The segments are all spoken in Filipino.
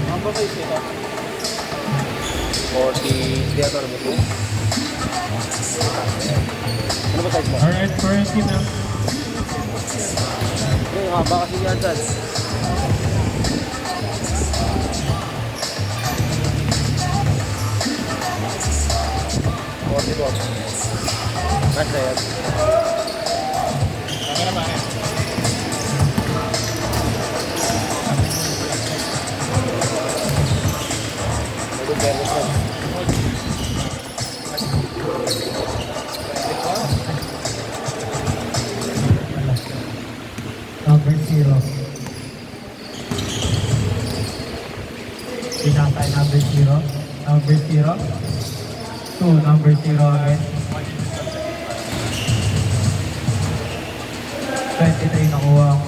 Ang ba size nito? 40 diator mo ito. Ano ba size mo? Alright, currency na. Okay, haba kasi yan dyan. Nasa yan. Kami na ba? Ito pero sa Number 0. Pinatay number 0. Number 0. 2, number 0 again. 23 nakuha ang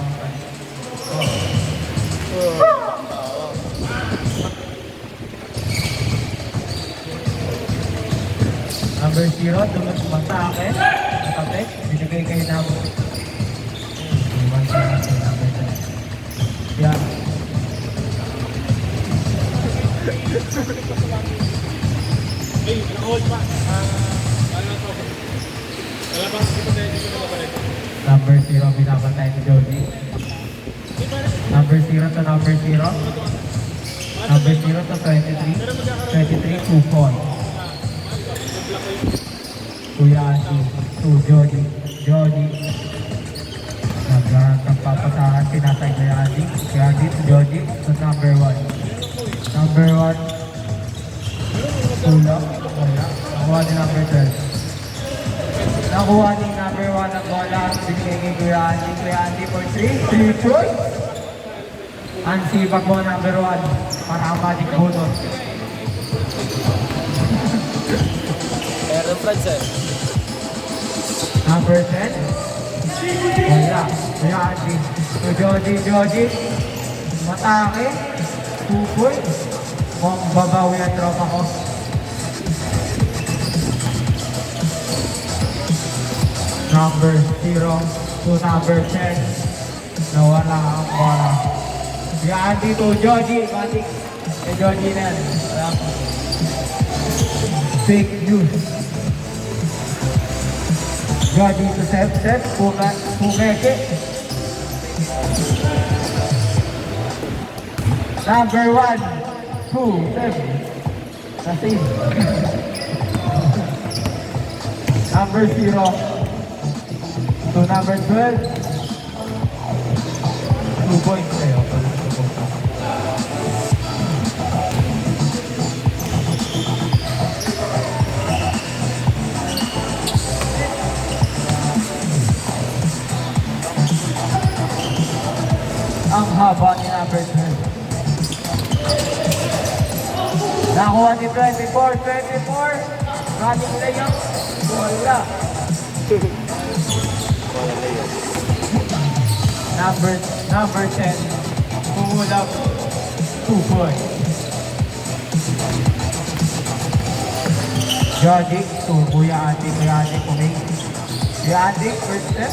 number 0, tulad matake. Matake, binigay kayo ng number 10. Yan. Hey, naka-hold pa. Ano to? Wala bang dito na balik? Number 0, binabantay ni Jody. Number 0 to number 0. Number 0 to 23. 23, 2 points. Kuya Andy, to Jody. Jody. Nagpapasahan, sinasay Kuya Andy. Kuya Andy to Jody, to number 1. Number 1. Tulong. Wala. Nakuha ni number 12. Nakuha ni number 1 ang bola. Binigay kay Kuya Andy. Kuya Andy for 3 points. Ang sipag mo number 1 para ang magic bonus. Pero Franz eh. Number 10. Wala. Kuya Andy. So Jody. Matake. 2 points. Kung babawi ang tropa ko. Number 0 to number 10. Nawala ang bola. Kuya Andy to Jody. Batik. Jody na yan. Fake news. Jody to Sep. Pumeke. Number 1. 2. Sep. Nasin. Number 0. To number 12. 2 points kayo. Ang haba ni number 12. Nakuha ni 24. Running layup. Wala. Number 10. Pumulap. 2 points. Jody to Kuya Andy kuming. Kuya Andy, first step.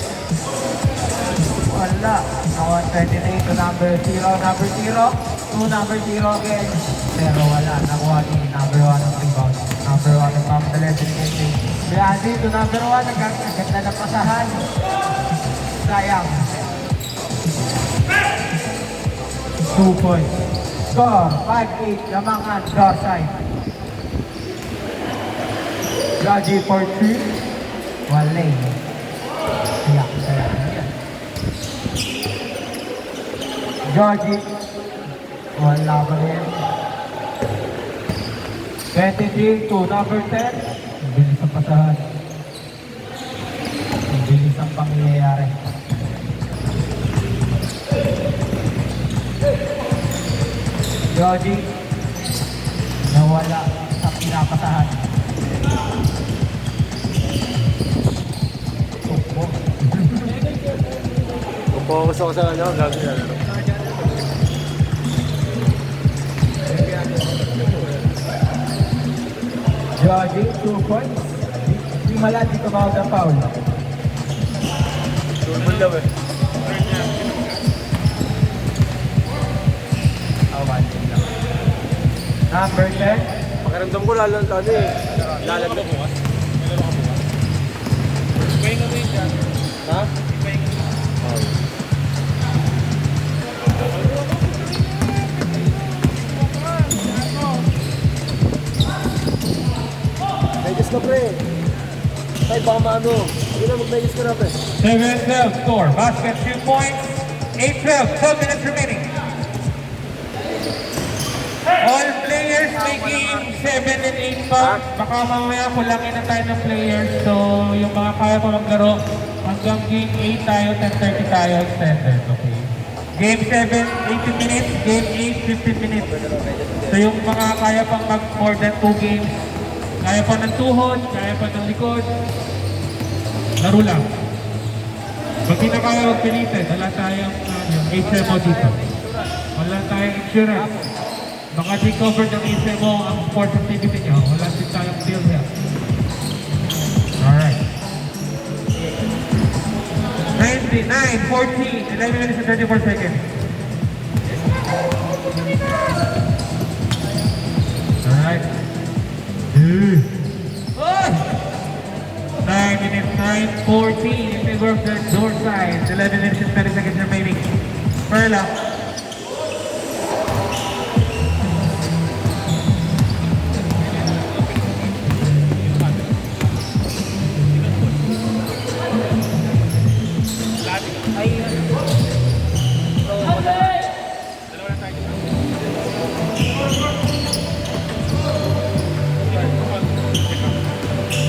Wala. Nakuha 23 to number 0. Number 0 to number 0 again. Pero wala. Nakuha ni number 1 ang rebound. Number 1 ang papadala din kasi. Kuya Andy to number 1. Nagkaganda na pasahan. Sayang. 2 points. Score. 5-8. Lamangan. Door side. Jody for 3. Wala. Sayang. Jody. Wala ba rin? 23 to number 10. Ang bilis ang pasahan. Ang bilis ang pangyayari. Jody. Nawala sa pinapasahan. Tukbo. Kung focus ako sa ano, gagawin na laro. Jody, 2 points. Di mala dito ba ang foul? Tulbol daw eh. Number 10. Pakiramdam ko lalo ano eh. Lalaglag. Pahinga mo yun dyan. Ha? Pahinga mo. Medyas ka pre. Tay, baka maano. Hindi na mag-medyas ka na pre. 7-12 score. Basket 2 points. 8-12. 12 minutes remaining. All players may game 7 and 8 pa. Baka mamaya kulangin na tayo ng players. So, yung mga kaya ko maglaro, hanggang game 8 tayo, 10:30 tayo, extended. Okay. Game 7, 18 minutes. Game 8, 15 minutes. So, yung mga kaya pang mag more than 2 games, kaya pa ng tuhod, kaya pa ng likod, laro lang. Pag di na kaya magpilitin, wala tayong HMO dito. Wala tayong insurance. Baka di cover ng HMO ang sports activity nyo. Wala din tayong deal here. Alright. 99, 14, 11 minutes and 34 seconds. Alright. 9 minutes, 9:14 in favor of the door side. 11 minutes and 30 seconds remaining. Perla. Dalawa na tayo.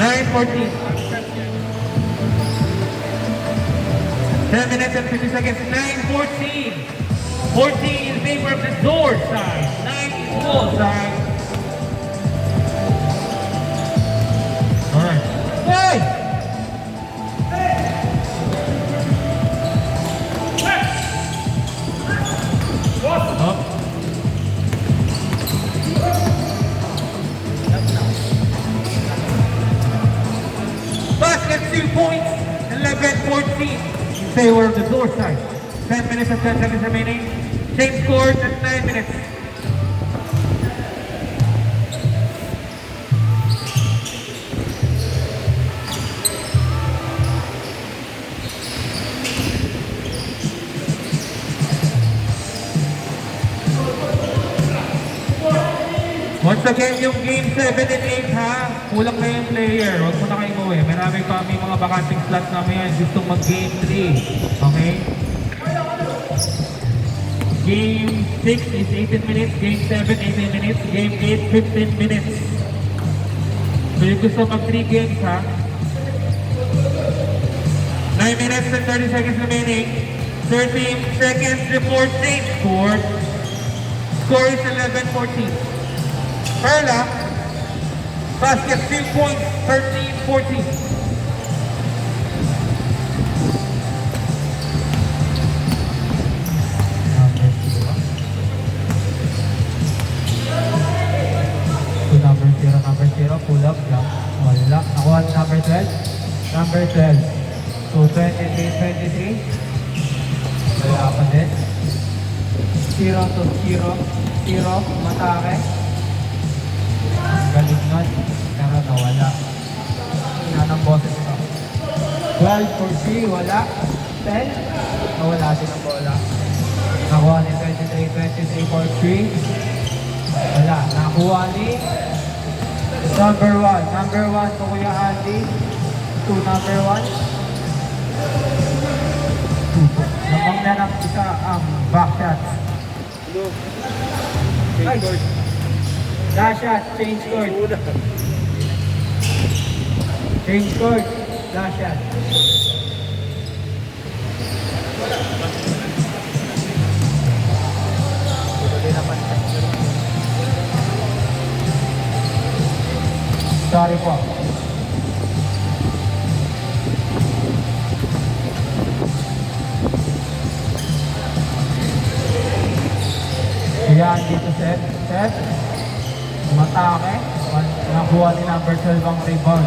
9:14. 10 minutes and 50 seconds. 9:14. 14 in favor of the door side. 9 in wall side. Alright. Hey! Up. Basket 2 points. 11-14 in favor of the door side. 10 minutes and 10 seconds remaining. Same score at 9 minutes. Once again, yung game 7 and 8 ha, kulang na yung player. Huwag mo na kayo uwi. Marami pa kami mga bakanting slots namin yan. Gustong mag-game 3. Okay? Game 6 is 18 minutes. Game 7, 18 minutes. Game 8, 15 minutes. So yung gusto mag 3 games ha. 9 minutes and 30 seconds remaining. 13 seconds before change score. Score is 11-14. Perla, basket 2 points, 13-14. Number 0, pull up, jump, wala. Nakuha number 12. Number 12. So 23-23. Wala pa din. 0 to 0. 0, matake. Galing nun, pero nawala. Yan ang boses ko. 12 for 3, wala. 10, nawala din ang bola. Nakuha ni 23-23 for 3. Wala. Nakuha ni number 1. Number 1 ko Kuya Andy. To number 1. Lamang na ng isa ang back shot. Hello. Ay! Change court. Dash shot, change court. Una. Change court, dash shot. Sorry po. Kaya dito set. Matake. Nakuha ni number 12 ang rebound.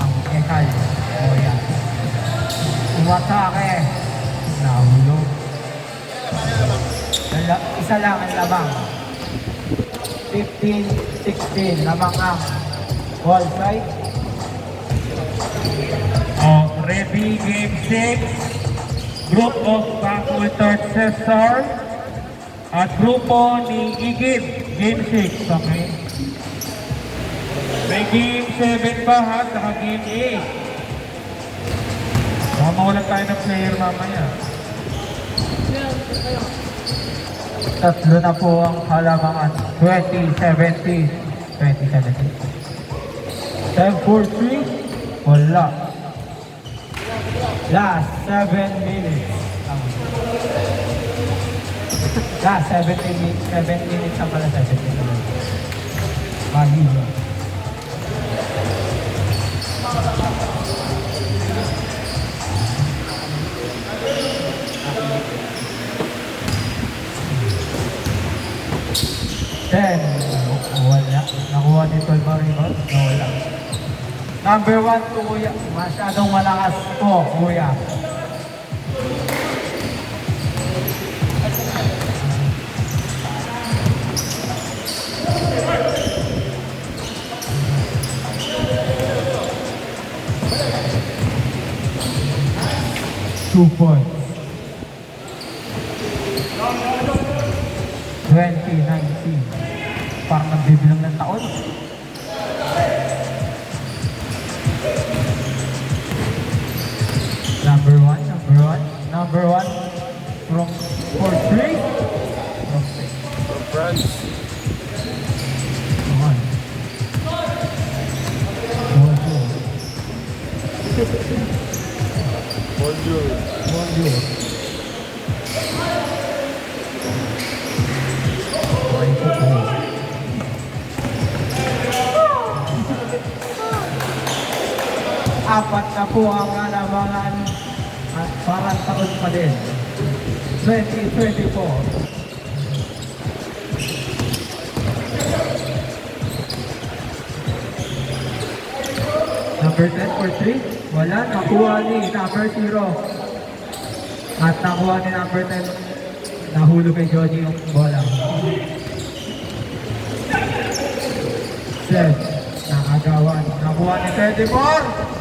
Ang ekal. O yan. Matake. Nahulog. Isa lang ang labang. 15-16. Lamang ang ball side. Oh, ready, game 6. Group of Facultad Cesar at grupo ni Igib. Game 6, okay? May game 7 pa ha, saka game 8. Baka mawalan tayo ng player mamaya. Tatlo na po ang halamangan. 20-17. 20-17. 10-4-3. Wala. Last 7 minutes. Last 7 minutes. 7 minutes na pala 7 minutes. Mahilo. Ten. Wala. Nakuha ni Tol Marino. Wala. Number 1 to Kuya. Masyadong malakas po, Kuya. Two points. 2019. Parang nagbibilang ng taon. Number one from for 3. From 6. From France. Come on. Bonjour. Bonjour. Bonjour. Okay po po. Apat na po ang halamangan at parang taon pa din. 2024. Number 10 for 3. Wala. Nakuha ni number 0. At nakuha ni number 10. Nahulog kay Johnny yung bola. Seth. Nakagawan. Nakuha ni 34.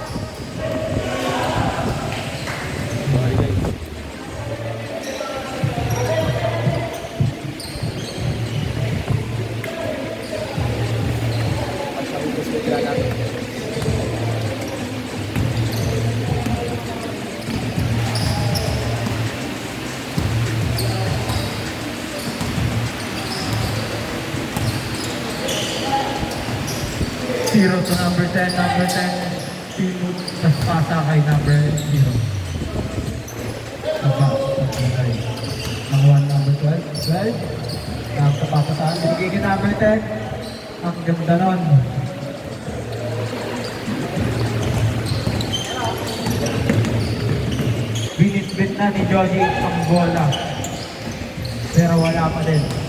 Zero to number 10. Number 10. Pinut. Tapos pasa kay number 0. Aba. Nakuha ni number 12. 12. Nakapapasaan. Binigay kay number 10. Ang ganda nun. Binitbit na ni Johnny ang bola. Pero wala pa din.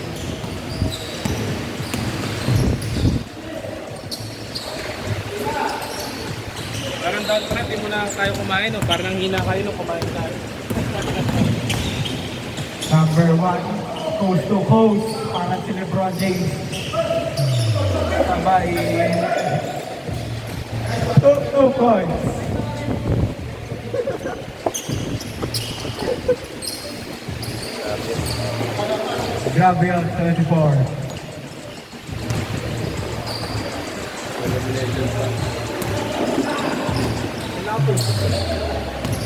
Parang down trap, di mo na tayo kumain, no? Parang hina kayo, no? Kumain tayo. Number 1, coast to coast, parang si Lebron James. Sabay. 2 points. Grabe ang 24.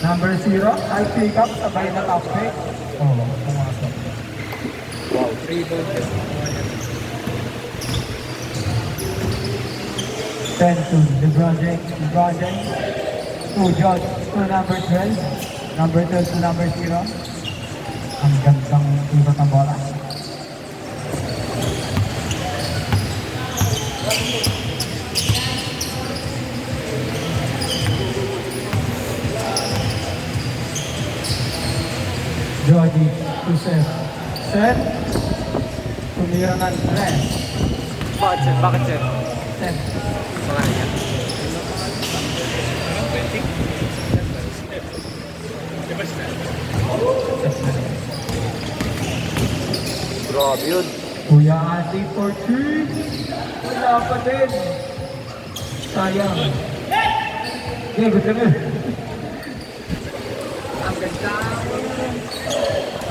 Number 0, I pick up, sabay na top pick. Oh, pumasok. Wow, 3 points. 10 to LeBron James, to George, to number 12, number 12 to number 0. Ang gandang ikot ng bola. Georgie to Seth. Seth, tumira ng Ren. Bakit, sir? Bakit, sir? Seth. Pangalan niya? Diba sila? Grabe yun. Kuya Andy for 3. Wala pa din. Sayang. Okay, good na good. Ang ganda.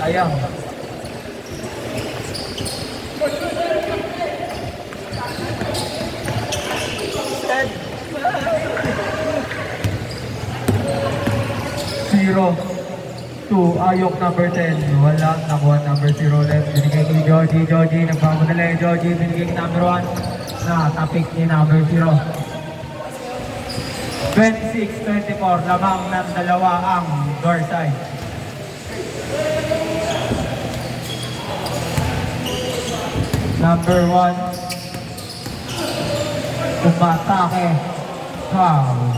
Sayang. Zero. 2, Ayok number 10. Wala, nakuha number 0 left. Binigay kay Joji. Joji, nagpapadala yung Joji. Binigay kay number 1. Na tapik ni number 0. 26-24. Lamang ng dalawa ang door side. Number 1. Umatake. Foul.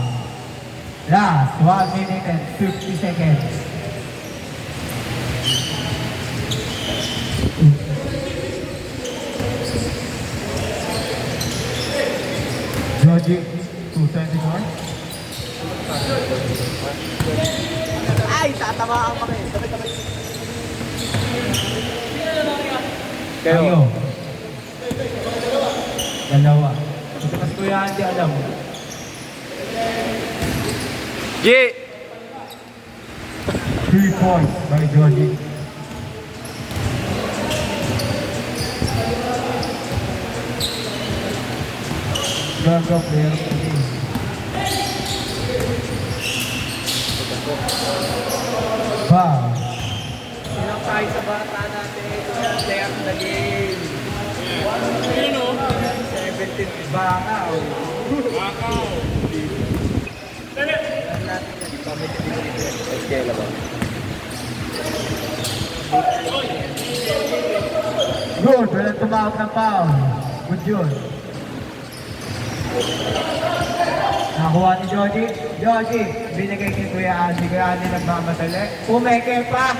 Last 1 minute and 50 seconds. Joji, 224. Ay, tatamaan pa kayo. Sabay-sabay. Kayo. Dalawa. Ito kasi Kuya Andy alam. G! 3 points by Joji. Gaga player ko din. Wow. Sinang tayo sa bata natin. Player of the game. 17 baka. SKL ba? Good, walang tumawag ng foul. Good yun. Nakuha ni Joji. Joji, binigay ni Kuya Andy. Kuya Andy nagmamadali. Pumeke pa.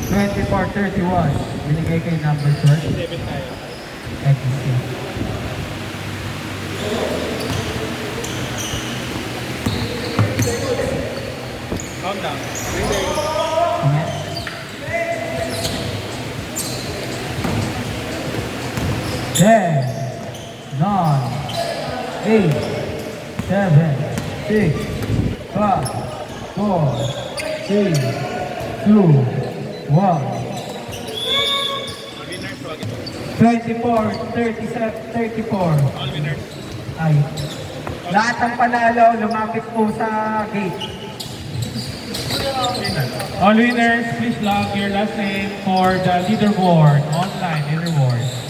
24-31. Binigay kay number 12. 7 tayo. Calm down. Ten, 9, 8, 7, 6, 5, 4, 3, 2, 1. 24, 37, 34. Ay. Lahat ng panalo, lumapit po sa gate. All winners, please log your last name for the leaderboard, online leaderboard.